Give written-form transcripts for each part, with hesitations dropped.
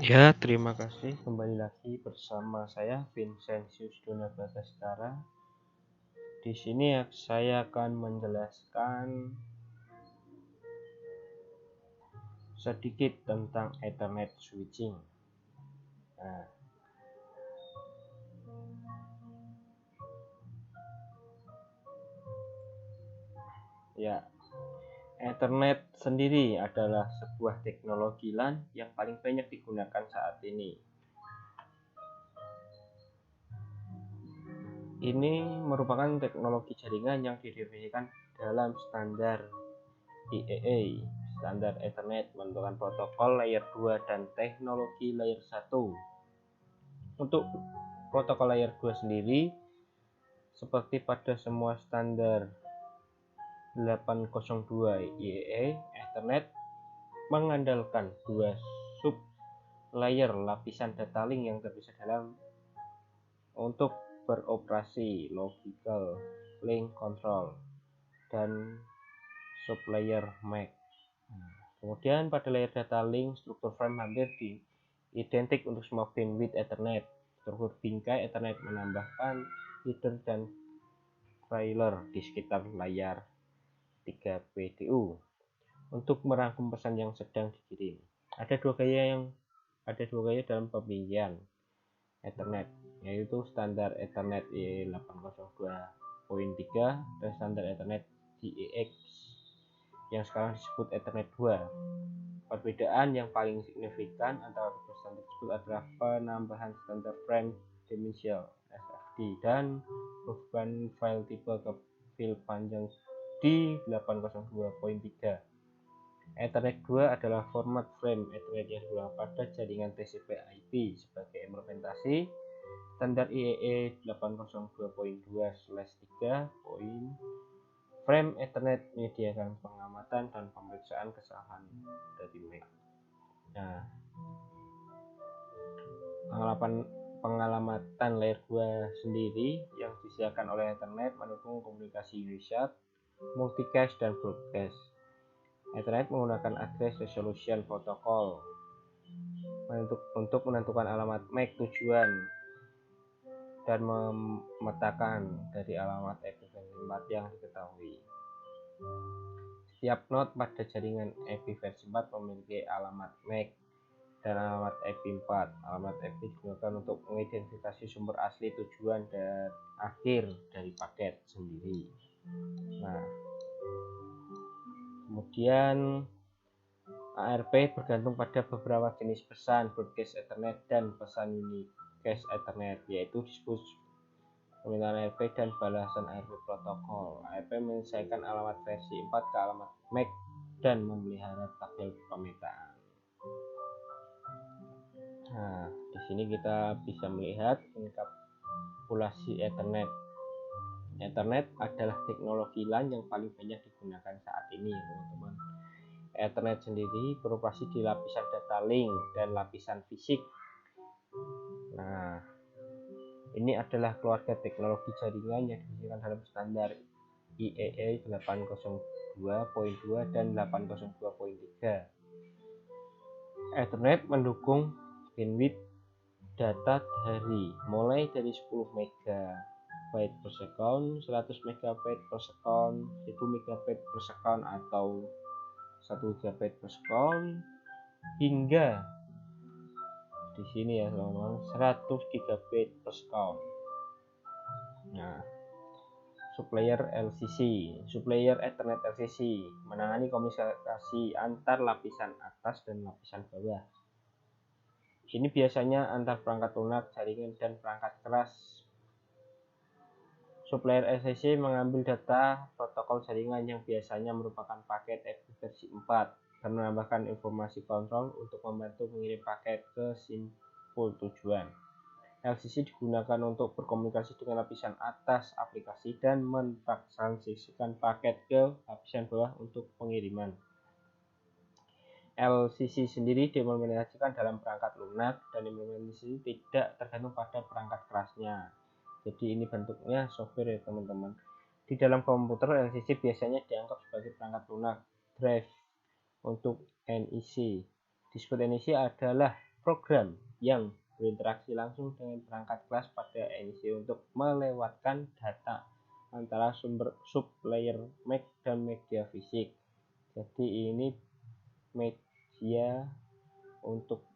Ya, terima kasih. Kembali lagi bersama saya Vincentius Donabataskara. Di sini saya akan menjelaskan sedikit tentang Ethernet switching. Nah, ya, Ethernet sendiri adalah sebuah teknologi LAN yang paling banyak digunakan saat ini. Ini merupakan teknologi jaringan yang didefinisikan dalam standar IEA, standar Ethernet, menentukan protokol layer 2 dan teknologi layer 1. Untuk protokol layer 2 sendiri, seperti pada semua standar 802 IEA, Ethernet mengandalkan dua sub layer lapisan data link yang terpisah dalam untuk beroperasi logical link control dan sublayer MAC. Kemudian pada layer data link, struktur frame hampir identik untuk semua bandwidth Ethernet. Struktur bingkai Ethernet menambahkan header dan trailer di sekitar layar 3 PDU untuk merangkum pesan yang sedang dikirim. Ada dua gaya dalam pembingkaian Ethernet, yaitu standar Ethernet IEEE 802.3 dan standar Ethernet DEX yang sekarang disebut Ethernet 2. Perbedaan yang paling signifikan antara kedua standar tersebut adalah penambahan standar frame dimension SFD dan perubahan file tipe ke file panjang di 802.3. Ethernet 2 adalah format frame Ethernet yang digunakan pada jaringan TCP/IP sebagai implementasi standar IEEE 802.2/3. Frame Ethernet menyediakan pengamatan dan pemeriksaan kesalahan dari MAC. Nah, pengamatan layer 2 sendiri yang disediakan oleh Ethernet mendukung komunikasi UNISAT, multicast, dan broadcast. Ethernet menggunakan address resolution protocol untuk menentukan alamat MAC tujuan dan memetakan dari alamat IP versi 4 yang diketahui. Setiap node pada jaringan IP versi 4 memiliki alamat MAC dan alamat IP 4. Alamat IP digunakan untuk mengidentifikasi sumber asli, tujuan, dan akhir dari paket sendiri. Nah, kemudian ARP bergantung pada beberapa jenis pesan broadcast Ethernet dan pesan unicast Ethernet, yaitu disebut permintaan ARP dan balasan ARP protokol. ARP menyelesaikan alamat versi 4 ke alamat MAC dan memelihara tabel pemetaan. Nah, di sini kita bisa melihat enkapsulasi Ethernet. Ethernet adalah teknologi LAN yang paling banyak digunakan saat ini, teman-teman. Ethernet sendiri beroperasi di lapisan data link dan lapisan fisik. Nah, ini adalah keluarga teknologi jaringan yang diberikan dalam standar IEEE 802.2 dan 802.3. Ethernet mendukung bandwidth data mulai dari 10 MB per second, 100 MB per second, 1000 MB per second atau 1 GB per second, hingga di sini ya teman-teman 100 GB per second. Nah, sublayer Ethernet LCC menangani komunikasi antar lapisan atas dan lapisan bawah. Ini biasanya antar perangkat lunak, jaringan, dan perangkat keras. Sublayer LCC mengambil data protokol jaringan yang biasanya merupakan paket IP versi 4 dan menambahkan informasi kontrol untuk membantu mengirim paket ke simpul tujuan. LCC digunakan untuk berkomunikasi dengan lapisan atas aplikasi dan mentransaksikan paket ke lapisan bawah untuk pengiriman. LCC sendiri diimplementasikan dalam perangkat lunak dan implementasi tidak tergantung pada perangkat kerasnya. Jadi ini bentuknya software ya teman-teman. Di dalam komputer LCC biasanya dianggap sebagai perangkat lunak drive untuk NIC. Disebut NIC adalah program yang berinteraksi langsung dengan perangkat kelas pada NIC untuk melewatkan data antara sublayer MAC dan media fisik. Jadi ini media untuk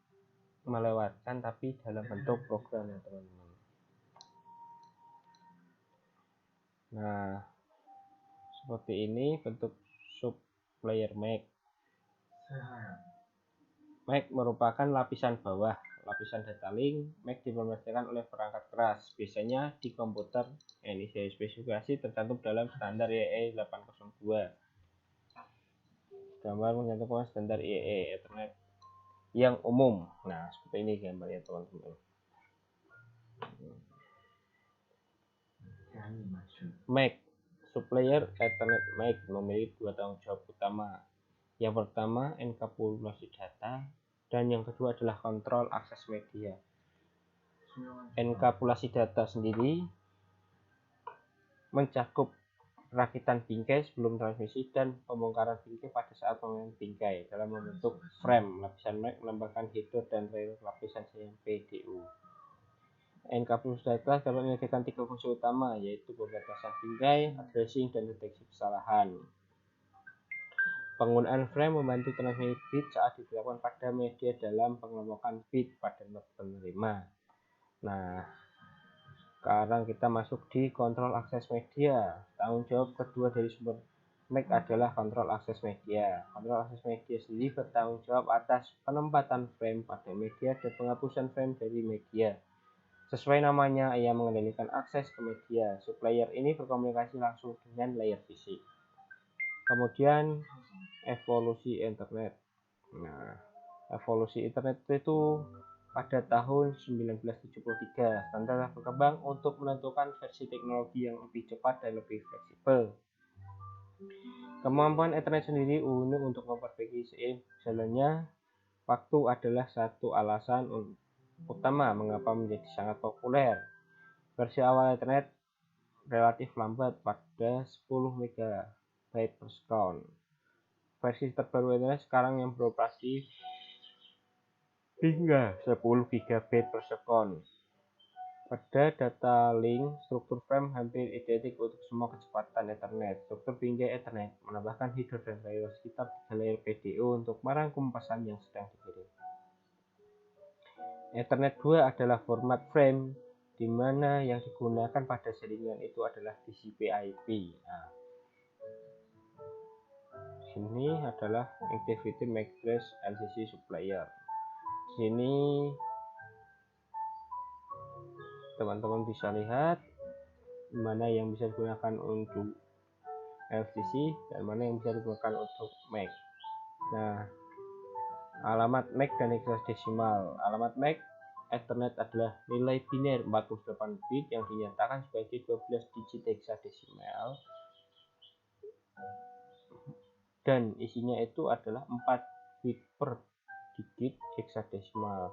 melewatkan tapi dalam bentuk program ya teman-teman. Nah, seperti ini bentuk sublayer MAC. MAC merupakan lapisan bawah lapisan data link. MAC diimplementasikan oleh perangkat keras, biasanya di komputer. NIC spesifikasi tercantum dalam standar IEEE 802. Gambar mencantumkan standar IEEE Ethernet yang umum. Nah, seperti ini gambarnya teman-teman. MAC Sublayer Ethernet MAC memiliki dua tanggung jawab utama. Yang pertama, enkapsulasi data, dan yang kedua adalah kontrol akses media. Enkapsulasi data sendiri mencakup rakitan bingkai sebelum transmisi dan pembongkaran bingkai pada saat pemilihan bingkai dalam membentuk frame. Lapisan MAC menambahkan header dan rail lapisan PDU. Enkapsulasi data dapat menyediakan tiga fungsi utama, yaitu pembatasan bingkai, addressing, dan deteksi kesalahan. Penggunaan frame membantu transmisi bit saat dilakukan pada media dalam pengelompokan bit pada not penerima. Nah, sekarang kita masuk di kontrol akses media. Tanggung jawab kedua dari sumber MAC adalah kontrol akses media. Kontrol akses media sendiri bertanggung jawab atas penempatan frame pada media dan penghapusan frame dari media. Sesuai namanya, ia mengendalikan akses ke media. Sublayer ini berkomunikasi langsung dengan layer fisik. Kemudian evolusi internet. Nah, evolusi internet itu pada tahun 1973 standar berkembang untuk menentukan versi teknologi yang lebih cepat dan lebih fleksibel. Kemampuan internet sendiri unik untuk memperbaiki seiring jalannya waktu adalah satu alasan utama mengapa menjadi sangat populer. Versi awal internet relatif lambat pada 10 MB per second. Versi terbaru internet sekarang yang beroperasi hingga 10 GB per second. Pada data link, struktur frame hampir identik untuk semua kecepatan Ethernet. Struktur bingkai Ethernet menambahkan header dan rail sekitar 3 layer PDU untuk merangkum pesan yang sedang dikirim. Ethernet 2 adalah format frame di mana yang digunakan pada jaringan itu adalah TCP/IP. Nah, sini adalah Activity MAC Flash LCC Sublayer. Di sini teman-teman bisa lihat mana yang bisa digunakan untuk LCC dan mana yang bisa digunakan untuk MAC. Nah, alamat MAC dan hexadesimal. Alamat MAC Ethernet adalah nilai biner 48 bit yang dinyatakan sebagai 12 digit hexadesimal dan isinya itu adalah 4 bit per digit hexadesimal.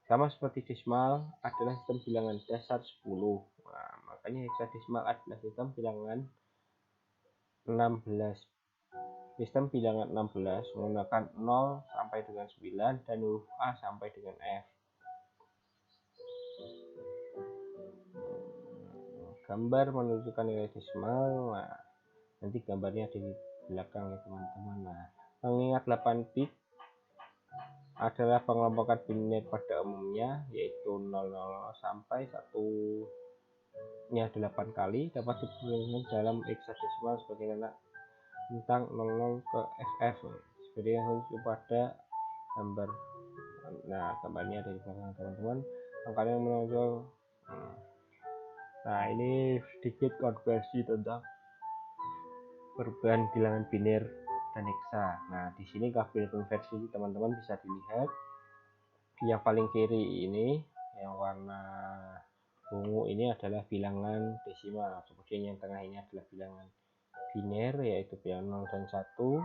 Sama seperti desimal adalah sistem bilangan dasar 10. Nah, makanya hexadesimal adalah sistem bilangan 16. Sistem bilangan 16 menggunakan 0 sampai dengan 9 dan huruf A sampai dengan F. Gambar menunjukkan nilai desimal. Nah, nanti gambarnya di belakang ya teman-teman. Nah, mengingat 8 bit adalah pengelompokan biner pada umumnya, yaitu 00 sampai 1 nya 8 kali dapat diberikan dalam hexadesimal sebagaimana tentang 00 ke FF seperti yang harus pada gambar. Nah, gambarnya ada di belakang teman-teman. Angkanya menonjol. Nah, ini sedikit konversi tentang perubahan bilangan biner dan hexa. Nah, di sini tabel konversi teman-teman bisa dilihat. Yang paling kiri ini yang warna ungu ini adalah bilangan desimal. Kemudian yang tengah ini adalah bilangan biner, yaitu bilangan 0 dan 1.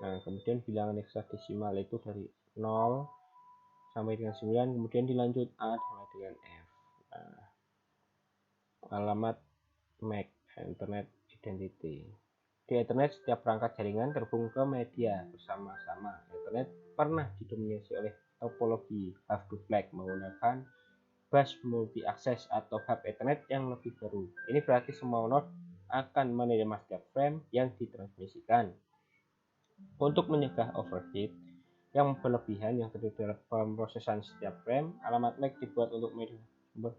Nah, kemudian bilangan hexadesimal itu dari 0 sampai dengan 9, kemudian dilanjut A sampai dengan F. Nah, alamat MAC Internet Identity. Di Ethernet, setiap perangkat jaringan terhubung ke media bersama-sama. Ethernet pernah didominasi oleh topologi hub duplex menggunakan bus multi akses atau hub Ethernet yang lebih baru. Ini berarti semua node akan menerima setiap frame yang ditransmisikan. Untuk mencegah overhead yang berlebihan yang terjadi dalam pemrosesan setiap frame, alamat MAC dibuat untuk sumber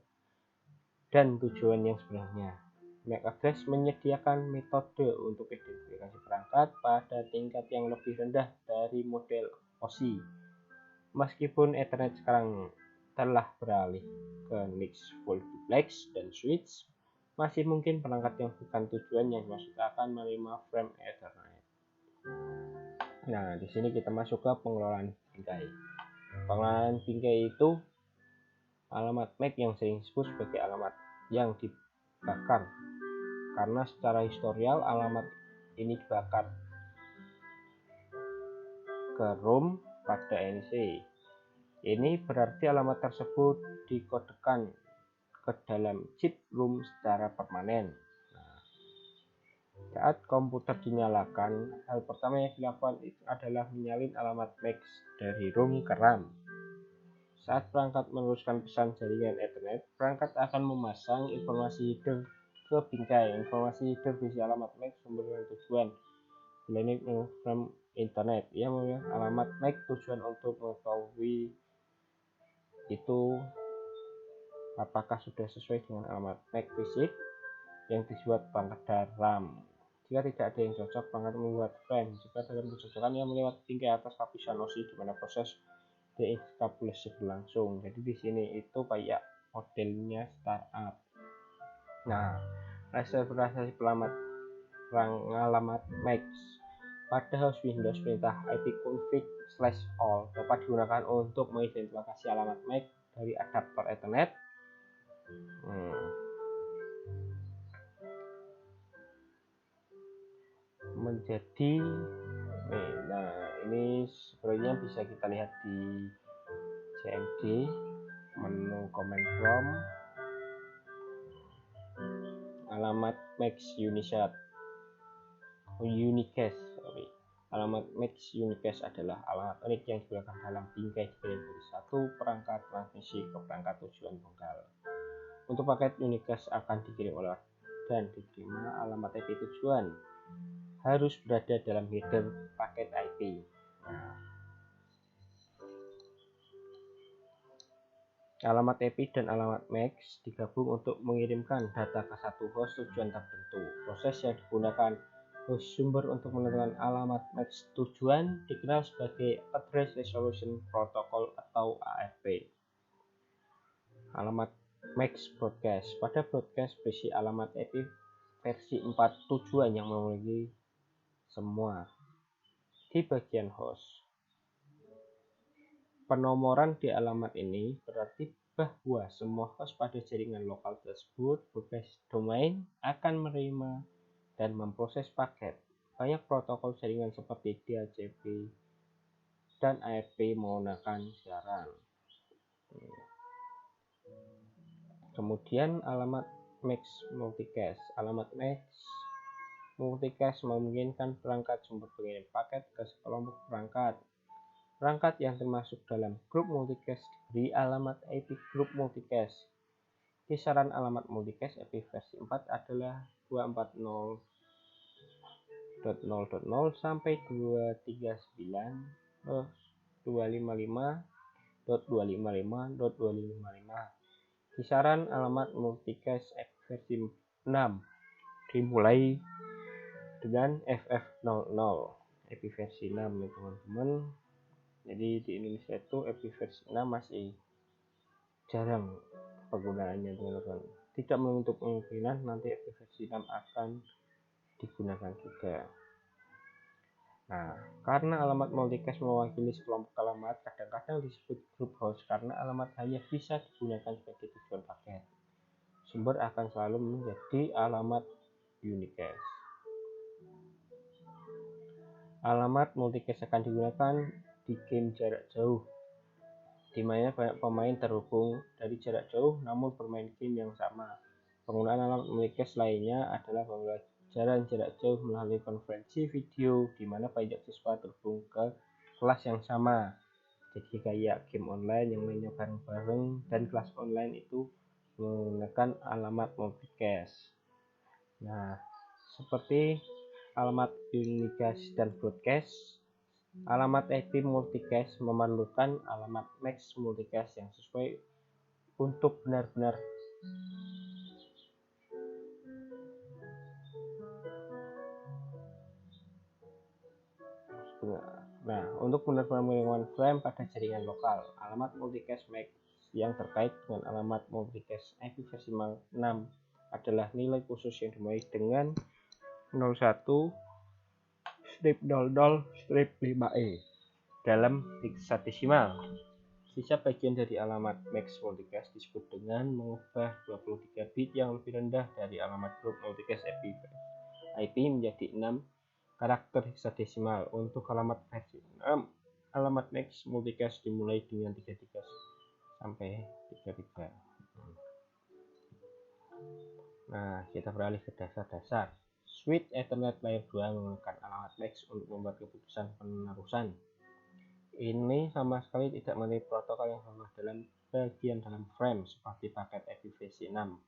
dan tujuan yang sebenarnya. MAC address menyediakan metode untuk identifikasi perangkat pada tingkat yang lebih rendah dari model OSI. Meskipun Ethernet sekarang telah beralih ke NICs full duplex dan switch, masih mungkin perangkat yang bukan tujuan yang dimaksud akan menerima frame Ethernet. Nah, di sini kita masuk ke pengelolaan bingkai. Pengelolaan bingkai itu alamat MAC yang sering disebut sebagai alamat yang dibakar, karena secara historial alamat ini dibakar ke ROM pada NC. Ini berarti alamat tersebut dikodekan ke dalam chip ROM secara permanen. Saat komputer dinyalakan, hal pertama yang dilakukan adalah menyalin alamat MAC dari ROM ke RAM. Saat perangkat meneruskan pesan jaringan Ethernet, perangkat akan memasang informasi header ke bingkai. Informasi header berisi alamat MAC sumber dan tujuan. Bila ini frame internet, ia memiliki alamat MAC tujuan untuk mengetahui itu apakah sudah sesuai dengan alamat MAC fisik yang dibuat perangkat RAM. Jika tidak ada yang cocok, perangkat membuat frame. Jika dalam kecocokan, ia melewati bingkai atas lapisan OSI di mana proses deenkapsulasi berlangsung. Jadi di sini itu kayak modelnya startup. Nah, reservasi alamat MAC pada host Windows, perintah ipconfig/all dapat digunakan untuk mengidentifikasi alamat MAC dari adaptor Ethernet. Menjadi nah ini sebenarnya bisa kita lihat di CMD menu command prompt alamat MAC alamat MAC unicast adalah alamat unik yang digunakan dalam bingkai dikirim dari satu perangkat transmisi ke perangkat tujuan tunggal. Untuk paket unicast akan dikirim oleh dan diterima alamat IP tujuan harus berada dalam header paket IP. Alamat IP dan alamat MAC digabung untuk mengirimkan data ke satu host tujuan tertentu. Proses yang digunakan host sumber untuk menentukan alamat MAC tujuan dikenal sebagai Address Resolution Protocol atau ARP. Alamat MAC broadcast. Pada broadcast berisi alamat IP versi 4 tujuan yang memiliki semua di bagian host. Penomoran di alamat ini berarti bahwa semua host pada jaringan lokal tersebut berbasis domain akan menerima dan memproses paket. Banyak protokol jaringan seperti DHCP dan ARP menggunakan siaran. Kemudian alamat MAC multicast. Alamat MAC multicast memungkinkan perangkat sumber pengirim paket ke sekelompok perangkat. Perangkat yang termasuk dalam grup multicast diberi alamat IP grup multicast. Kisaran alamat multicast IP versi 4 adalah 240.0.0 sampai 255.255.255.255. Kisaran alamat multicast IP versi 6 dimulai dengan FF00 IP versi 6 ya teman-teman. Jadi di Indonesia itu IP versi 6 masih jarang penggunaannya teman-teman. Tidak menutup kemungkinan nanti IP versi 6 akan digunakan juga. Nah, karena alamat multicast mewakili sekelompok alamat, kadang-kadang disebut group host karena alamat hanya bisa digunakan sebagai tujuan paket. Sumber akan selalu menjadi alamat unicast. Alamat multicast akan digunakan di game jarak jauh, di mana banyak pemain terhubung dari jarak jauh namun bermain game yang sama. Penggunaan alamat multicast lainnya adalah pembelajaran jarak jauh melalui konferensi video, di mana banyak siswa terhubung ke kelas yang sama. Jadi kayak game online yang mainnya bareng-bareng dan kelas online itu menggunakan alamat multicast. Nah, seperti alamat unicast dan broadcast, alamat IP multicast memerlukan alamat MAC multicast yang sesuai untuk benar-benar untuk benar-benar mengirimkan frame pada jaringan lokal. Alamat multicast MAC yang terkait dengan alamat multicast IP versi 6 adalah nilai khusus yang dimulai dengan 01/00/5E dalam hexadesimal. Sisa bagian dari alamat MAC multicast disebut dengan mengubah 23 bit yang lebih rendah dari alamat grup multicast IP menjadi 6 karakter hexadesimal. Untuk alamat versi 6, alamat MAC multicast dimulai dengan 33 sampai 33. Nah, kita beralih ke dasar-dasar. Switch Ethernet Layer 2 menggunakan alamat MAC untuk membuat keputusan penerusan. Ini sama sekali tidak memiliki protokol yang sama dalam bagian dalam frame seperti paket IPv6.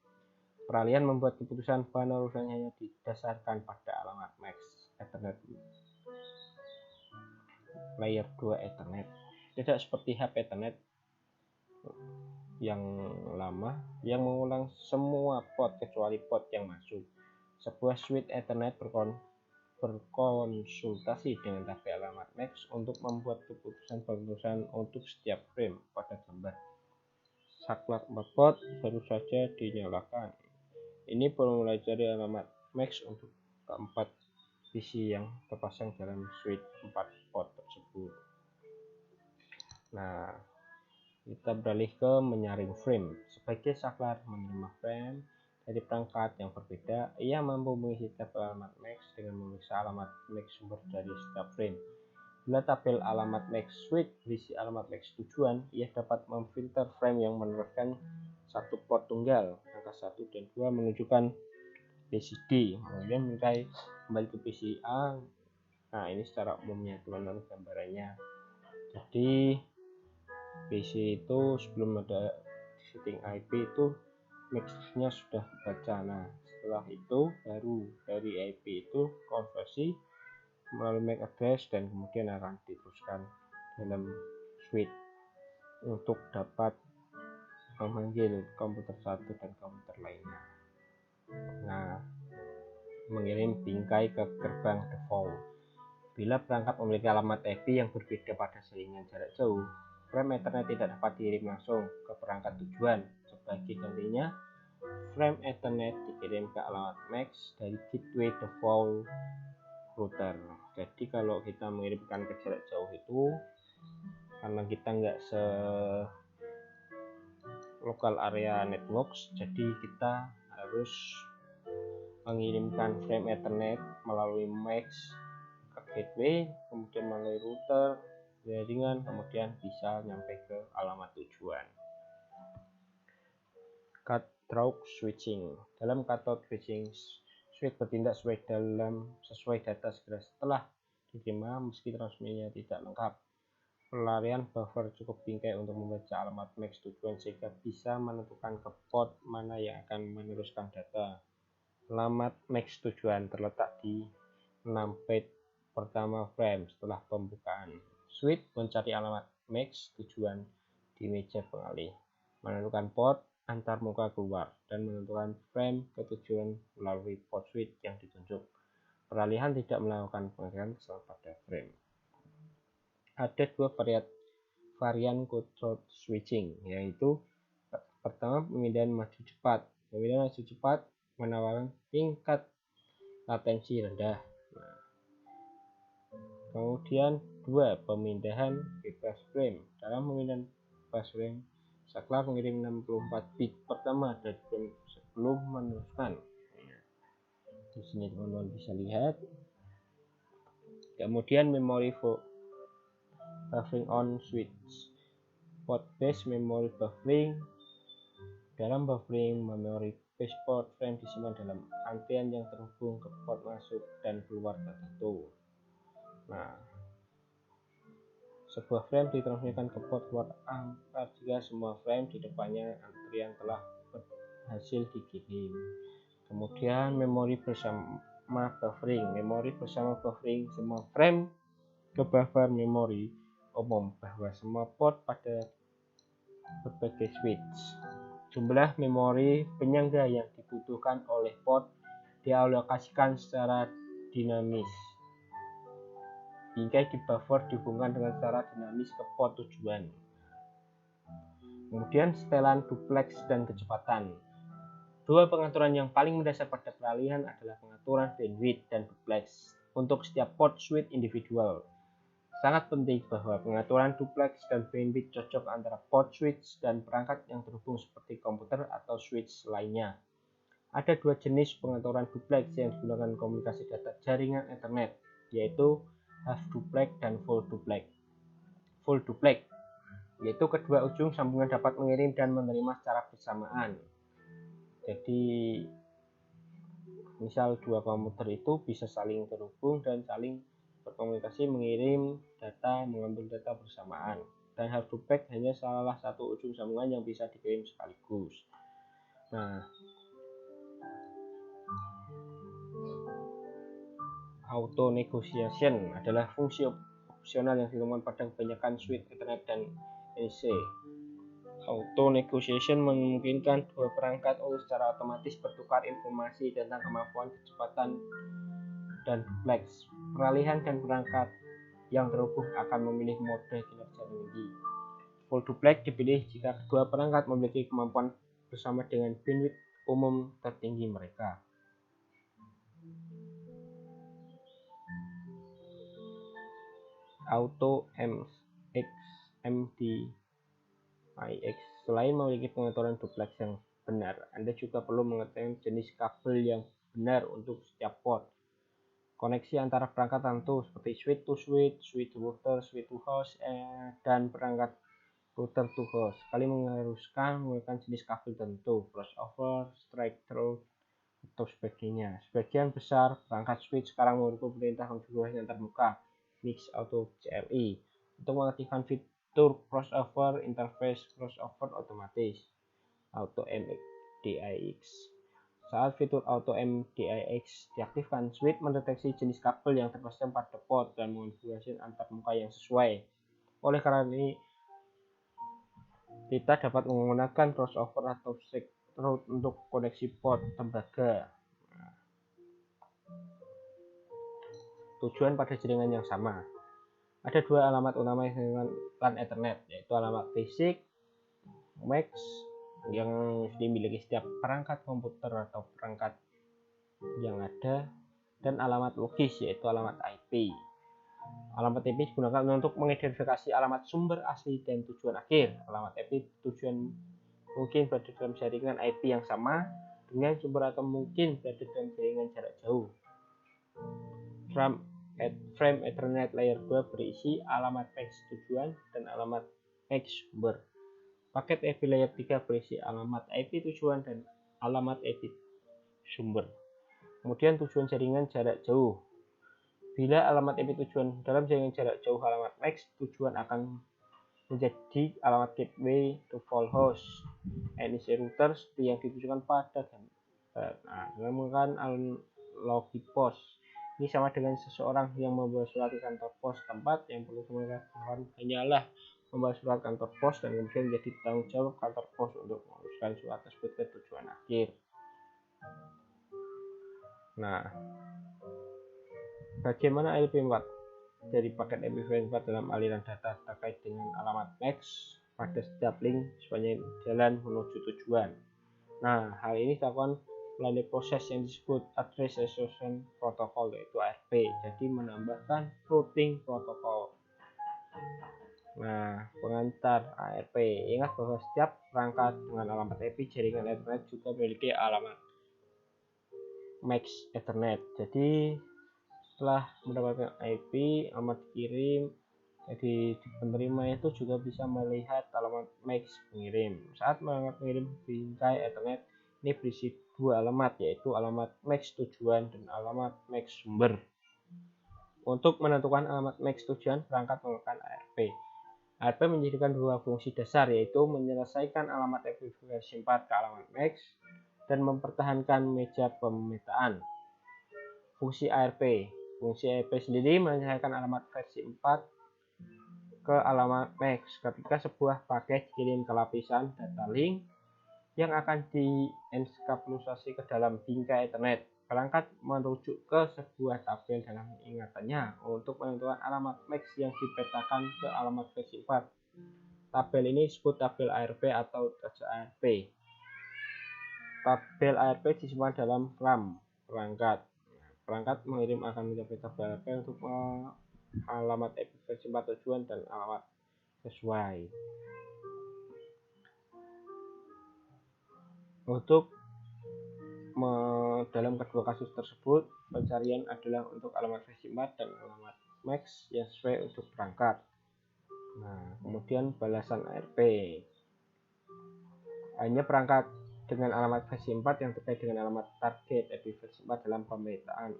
Peralihan membuat keputusan penerusan hanya didasarkan pada alamat MAC Ethernet Layer 2 Ethernet. Tidak seperti HP Ethernet yang lama yang mengulang semua port kecuali port yang masuk. Sebuah switch Ethernet berkonsultasi dengan tabel alamat MAC untuk membuat keputusan penerusan untuk setiap frame pada gambar. Saklar 4 port baru saja dinyalakan. Ini bermulai dari alamat MAC untuk keempat PC yang terpasang dalam switch 4 port tersebut. Nah, kita beralih ke menyaring frame. Sebagai saklar menerima frame dari perangkat yang berbeda, ia mampu mengisi tabel alamat MAC dengan memeriksa alamat MAC sumber dari setiap frame. Bila tabel alamat MAC switch berisi alamat MAC tujuan, ia dapat memfilter frame yang meneruskan satu port tunggal, angka 1 dan 2 menunjukkan PC D, kemudian mencapai kembali ke PC A. Nah, ini secara umumnya teman-teman gambarannya. Jadi PC itu sebelum ada setting IP itu MAC-nya sudah dibaca. Nah, setelah itu baru dari IP itu konversi melalui MAC address dan kemudian akan diteruskan dalam switch untuk dapat memanggil komputer satu dan komputer lainnya. Nah, mengirim bingkai ke gerbang default. Bila perangkat memiliki alamat IP yang berbeda pada jaringan jarak jauh, frame Ethernet tidak dapat dikirim langsung ke perangkat tujuan. Sebagai gantinya, frame Ethernet dikirim ke alamat MAC dari gateway default router. Jadi kalau kita mengirimkan ke jarak jauh itu, karena kita nggak se lokal area networks, jadi kita harus mengirimkan frame Ethernet melalui MAC ke gateway, kemudian melalui router jaringan, kemudian bisa nyampe ke alamat tujuan. Cut-through switching. Dalam cut-through switching, switch bertindak sesuai data segera setelah diterima meski transmisinya tidak lengkap. Pelarian buffer cukup bingkai untuk membaca alamat MAC tujuan sehingga bisa menentukan ke port mana yang akan meneruskan data. Alamat MAC tujuan terletak di 6 bit pertama frame setelah pembukaan. Switch mencari alamat MAC tujuan di meja pengalih, menentukan port antar muka keluar, dan menentukan frame ketujuan melalui port switch yang ditunjuk. Peralihan tidak melakukan pengalihan pada frame. Ada dua varian cut-through switching, yaitu pertama pemindahan maju cepat. Pemindahan maju cepat menawarkan tingkat latensi rendah. Kemudian dua, pemindahan bebas frame. Dalam pemindahan bebas frame, saklar mengirim 64 bit pertama dari frame sebelum meneruskan. Di sini teman-teman bisa lihat. Kemudian memori buffering on switch. Port based memory buffering. Dalam buffering, memori base port frame disimpan dalam antrian yang terhubung ke port masuk dan keluar tertentu. Nah, Sebuah frame ditransferkan ke port luar angkar jika semua frame di depannya antrian telah berhasil dikirim. Kemudian memori bersama buffering. Memori bersama buffering. Semua frame ke buffer memori umum bahwa semua port pada berbagai switch. Jumlah memori penyangga yang dibutuhkan oleh port dialokasikan secara dinamis. Bingkai di buffer dihubungkan dengan secara dinamis ke port tujuan. Kemudian setelan duplex dan kecepatan. Dua pengaturan yang paling mendasar pada peralihan adalah pengaturan bandwidth dan duplex untuk setiap port switch individual. Sangat penting bahwa pengaturan duplex dan bandwidth cocok antara port switch dan perangkat yang terhubung seperti komputer atau switch lainnya. Ada dua jenis pengaturan duplex yang digunakan komunikasi data jaringan Ethernet, yaitu half duplex dan full duplex. Full duplex yaitu kedua ujung sambungan dapat mengirim dan menerima secara bersamaan. Jadi misal dua komputer itu bisa saling terhubung dan saling berkomunikasi, mengirim data, mengambil data bersamaan. Dan half duplex hanya salah satu ujung sambungan yang bisa dikirim sekaligus. Nah, auto negotiation adalah fungsi opsional yang ditemukan pada kebanyakan switch Ethernet dan NIC. Auto negotiation memungkinkan dua perangkat untuk secara otomatis bertukar informasi tentang kemampuan, kecepatan, dan duplex. Peralihan dan perangkat yang terhubung akan memilih mode kinerja tinggi. Full duplex dipilih jika kedua perangkat memiliki kemampuan bersama dengan bandwidth umum tertinggi mereka. Auto MX selain memiliki pengaturan duplex yang benar, Anda juga perlu mengetahui jenis kabel yang benar untuk setiap port. Koneksi antara perangkat tertentu seperti switch to switch, switch to router, switch to host, dan perangkat router to host sekali mengharuskan menggunakan jenis kabel tertentu, crossover, straight through, atau sebagainya. Sebagian besar perangkat switch sekarang mendukung perintah konfigurasi yang terbuka Mix Auto CLI untuk mengaktifkan fitur crossover interface crossover otomatis Auto MDIX. Saat fitur Auto MDIX diaktifkan, switch mendeteksi jenis kabel yang terpasang pada port dan mengonfigurasi antarmuka yang sesuai. Oleh karena ini, kita dapat menggunakan crossover atau straight through untuk koneksi port tembaga. Tujuan pada jaringan yang sama. Ada dua alamat utama jaringan LAN Ethernet, yaitu alamat fisik MAC yang dimiliki setiap perangkat komputer atau perangkat yang ada, dan alamat logis yaitu alamat IP. Alamat IP digunakan untuk mengidentifikasi alamat sumber asli dan tujuan akhir. Alamat IP tujuan mungkin berada dalam jaringan IP yang sama dengan sumber atau mungkin berada dalam jaringan jarak jauh. Frame Ethernet Layer 2 berisi alamat MAC tujuan dan alamat MAC sumber. Paket IP Layer 3 berisi alamat IP tujuan dan alamat IP sumber. Kemudian tujuan jaringan jarak jauh. Bila alamat IP tujuan dalam jaringan jarak jauh alamat MAC tujuan akan menjadi alamat gateway to full host NIC router seperti yang ditujukan pada gambar. Dengan menggunakan analogi pos. Ini sama dengan seseorang yang membawa surat ke kantor pos tempat yang perlu mereka lakukan hanyalah membawa surat kantor pos dan kemudian menjadi tanggung jawab kantor pos untuk menguruskan surat tersebut ke tujuan akhir. Nah, bagaimana LP4 dari paket LP4 dalam aliran data terkait dengan alamat MAC pada setiap link sepanjang jalan menuju tujuan? Nah, hal ini dilakukan melalui proses yang disebut Address Resolution Protocol, yaitu ARP. Jadi menambahkan routing protokol. Nah, pengantar ARP. Ingat bahwa setiap perangkat dengan alamat IP jaringan Ethernet juga memiliki alamat MAC Ethernet. Jadi setelah mendapatkan IP, alamat dikirim, jadi penerima itu juga bisa melihat alamat MAC pengirim. Saat mengirim bingkai Ethernet, ini berisi dua alamat, yaitu alamat MAC tujuan dan alamat MAC sumber. Untuk menentukan alamat MAC tujuan, perangkat menggunakan ARP. ARP menjadikan dua fungsi dasar, yaitu menyelesaikan alamat IP versi 4 ke alamat MAX dan mempertahankan meja pemetaan. Fungsi ARP sendiri menyelesaikan alamat versi 4 ke alamat MAX ketika sebuah paket dikirim ke lapisan data link yang akan dienkapsulisasi ke dalam bingkai Ethernet. Perangkat merujuk ke sebuah tabel dalam ingatannya untuk menentukan alamat MAX yang dipetakan ke alamat versi 4. Tabel ini disebut tabel ARP atau data ARP. Tabel ARP disimpan dalam RAM perangkat. Perangkat mengirim akan mencapai tabel ARP untuk alamat IP versi 4 tujuan dan alamat sesuai. Untuk dalam kedua kasus tersebut, pencarian adalah untuk alamat versi 4 dan alamat MAX yang sesuai untuk perangkat. Nah, kemudian balasan ARP. Hanya perangkat dengan alamat versi 4 yang terkait dengan alamat target IP versi 4 dalam permintaan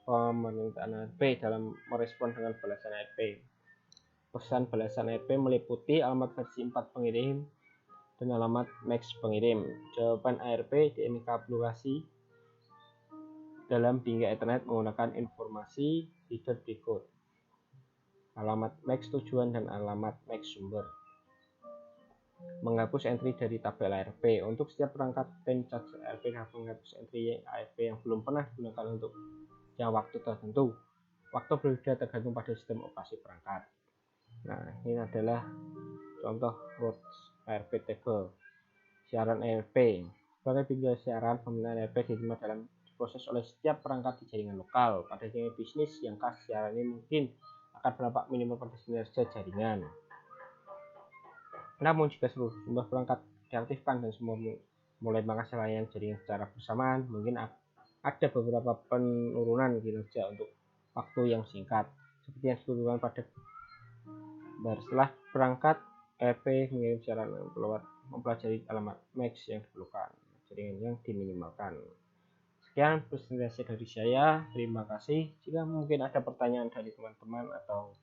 ARP dalam merespon dengan balasan ARP. Pesan balasan ARP meliputi alamat versi 4 pengirim dan alamat MAX pengirim. Jawaban ARP dienkapsulasi dalam bingkai Ethernet menggunakan informasi header decode, alamat MAX tujuan dan alamat MAX sumber. Menghapus entry dari tabel ARP. Untuk setiap perangkat time charge ARP dapat menghapus entry ARP yang belum pernah digunakan untuk yang waktu tertentu. Waktu berbeda tergantung pada sistem operasi perangkat. Nah, ini adalah contoh root ARP table. Siaran ARP. Sebagai bingkai siaran, pembinaan ARP diterima dalam diproses oleh setiap perangkat di jaringan lokal. Pada jaringan bisnis yang khas, siaran ini mungkin akan berdampak minimal pada kinerja jaringan. Namun jika seluruh jumlah perangkat diaktifkan dan semua mulai mengakses layanan jaringan secara bersamaan, mungkin ada beberapa penurunan kinerja untuk waktu yang singkat, seperti yang disebutkan pada setelah perangkat ARP mengirim siaran lewat mempelajari alamat MAX yang diperlukan, jaringan yang diminimalkan. Sekian presentasi dari saya, terima kasih. Jika mungkin ada pertanyaan dari teman-teman atau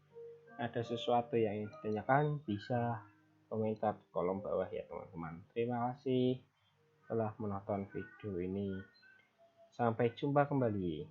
ada sesuatu yang ingin ditanyakan, bisa komentar di kolom bawah ya teman-teman. Terima kasih telah menonton video ini. Sampai jumpa kembali.